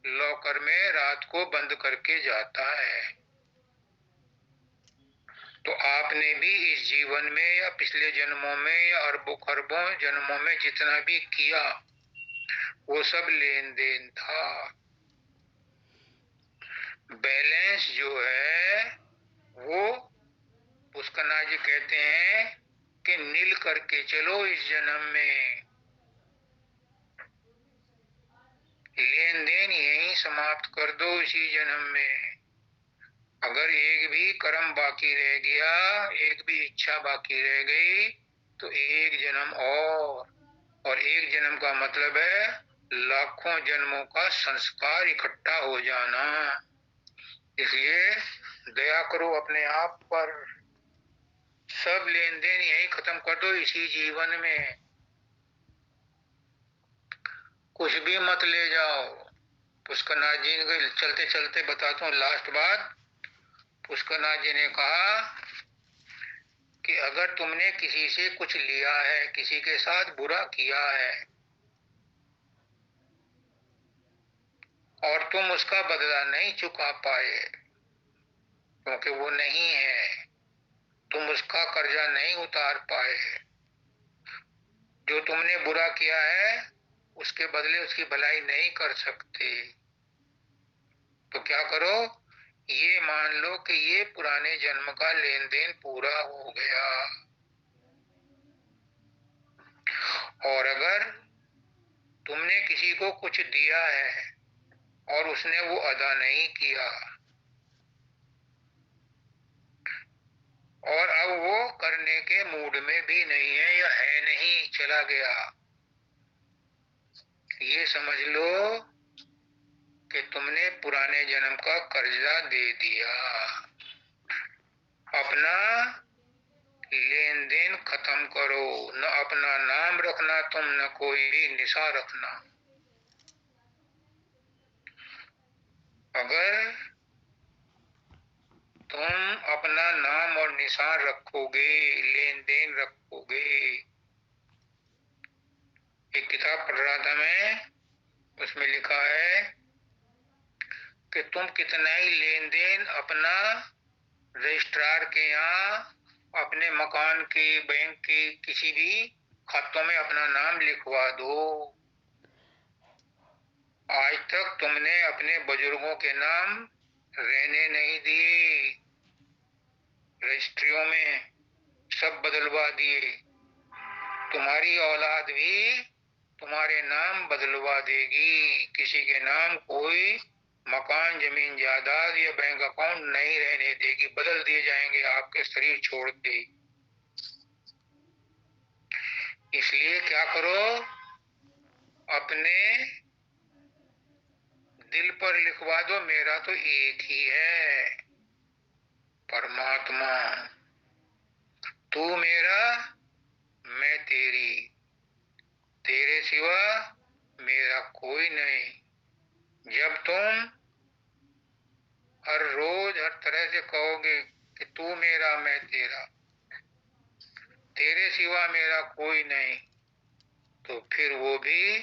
लॉकर में रात को बंद करके जाता है। तो आपने भी इस जीवन में या पिछले जन्मों में या अरबों खरबों जन्मों में जितना भी किया वो सब लेन देन था। बैलेंस जो है वो पुष्करनाथ जी कहते हैं कि नील करके चलो इस जन्म में। लेन देन यही समाप्त कर दो इसी जन्म में। अगर एक भी कर्म बाकी रह गया, एक भी इच्छा बाकी रह गई, तो एक जन्म और एक जन्म का मतलब है लाखों जन्मों का संस्कार इकट्ठा हो जाना। इसलिए दया करो अपने आप पर। सब लेन देन यही खत्म कर दो इसी जीवन में। कुछ भी मत ले जाओ। पुष्करनाथ जी ने चलते चलते बताता हूँ लास्ट बात। पुष्करनाथ जी ने कहा कि अगर तुमने किसी से कुछ लिया है, किसी के साथ बुरा किया है, और तुम उसका बदला नहीं चुका पाए क्योंकि वो नहीं है, तुम उसका कर्जा नहीं उतार पाए, जो तुमने बुरा किया है उसके बदले उसकी भलाई नहीं कर सकते, तो क्या करो, ये मान लो कि ये पुराने जन्म का लेन देन पूरा हो गया। और अगर तुमने किसी को कुछ दिया है और उसने वो अदा नहीं किया, और अब वो करने के मूड में भी नहीं है या है नहीं, चला गया, ये समझ लो कि तुमने पुराने जन्म का कर्जा दे दिया। अपना लेन देन खत्म करो, न अपना नाम रखना तुम, न कोई भी निशा रखना। अगर तुम अपना नाम और निशान रखोगे, लेन देन रखोगे, एक किताब पढ़ रहा था मैं, उसमें लिखा है कि तुम कितना ही लेन देन अपना रजिस्ट्रार के यहाँ, अपने मकान के, बैंक के किसी भी खातों में अपना नाम लिखवा दो, आज तक तुमने अपने बुजुर्गों के नाम रहने नहीं दिए, रजिस्ट्रियों में सब बदलवा दिए। तुम्हारी औलाद भी तुम्हारे नाम बदलवा देगी, किसी के नाम कोई मकान, जमीन, जायदाद या बैंक अकाउंट नहीं रहने देगी, बदल दिए जाएंगे आपके शरीर छोड़ के। इसलिए क्या करो, अपने दिल पर लिखवा दो, मेरा तो एक ही है, परमात्मा। तू मेरा, मैं तेरी, तेरे सिवा मेरा कोई नहीं। जब तुम हर रोज हर तरह से कहोगे कि तू मेरा, मैं तेरा, तेरे सिवा मेरा कोई नहीं, तो फिर वो भी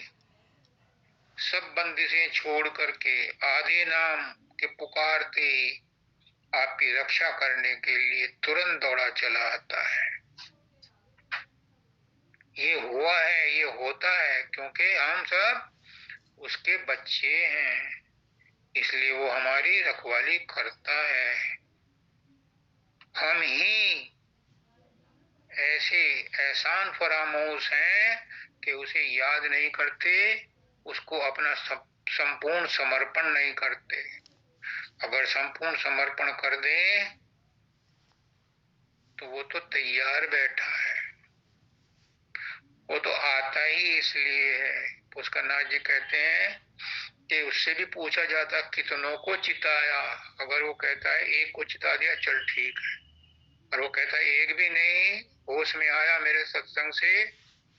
सब बंदिशें छोड़ करके आधे नाम के पुकारते आपकी रक्षा करने के लिए तुरंत दौड़ा चला आता है। ये हुआ है, ये होता है, क्योंकि हम सब उसके बच्चे हैं, इसलिए वो हमारी रखवाली करता है। हम ही ऐसे एहसान फरामोश हैं कि उसे याद नहीं करते, उसको अपना संपूर्ण समर्पण नहीं करते। अगर संपूर्ण समर्पण कर दें तो वो तो तैयार बैठा है, वो तो आता ही इसलिए है। पुष्करनाथ जी कहते हैं कि उससे भी पूछा जाता कितनों को चिताया, अगर वो कहता है एक को चिता दिया, चल ठीक है, और वो कहता है एक भी नहीं होश में आया मेरे सत्संग से,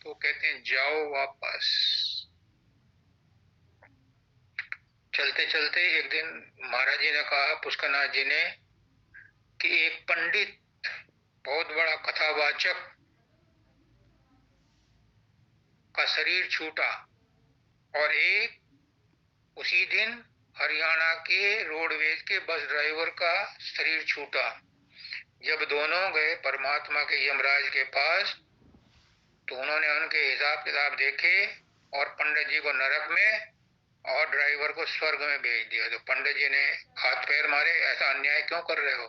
तो कहते हैं जाओ वापस। चलते चलते एक दिन महाराज जी ने कहा, पुष्करनाथ जी ने, कि एक पंडित, बहुत बड़ा कथावाचक का शरीर छूटा, और एक उसी दिन हरियाणा के रोडवेज के बस ड्राइवर का शरीर छूटा। जब दोनों गए परमात्मा के यमराज के पास, तो उन्होंने उनके हिसाब किताब देखे और पंडित जी को नरक में और ड्राइवर को स्वर्ग में भेज दिया। तो पंडित जी ने हाथ पैर मारे, ऐसा अन्याय क्यों कर रहे हो?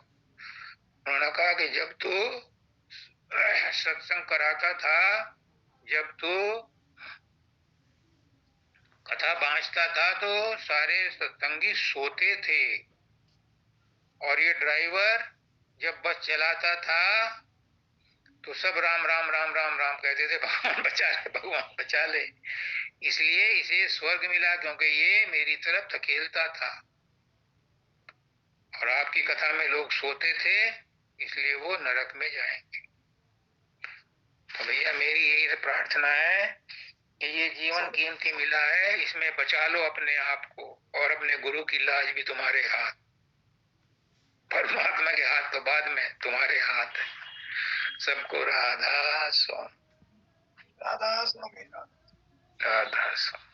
उन्होंने कहा कि जब तू सत्संग कराता था, जब तू कथा बांचता था, तो सारे सत्संगी सोते थे, और ये ड्राइवर जब बस चलाता था तो सब राम राम राम राम राम कहते थे, भगवान बचा ले, भगवान बचा ले। इसलिए इसे स्वर्ग मिला, क्योंकि ये मेरी तरफ धकेलता था, और आपकी कथा में लोग सोते थे, इसलिए वो नरक में जाएंगे। तो भैया मेरी यही प्रार्थना है कि ये जीवन कीमती मिला है, इसमें बचा लो अपने आप को, और अपने गुरु की लाज भी तुम्हारे हाथ, परमात्मा के हाथ तो बाद में, तुम्हारे हाथ है। सबको राधा स्वामी, राधा स्वामी, राधा स्वामी।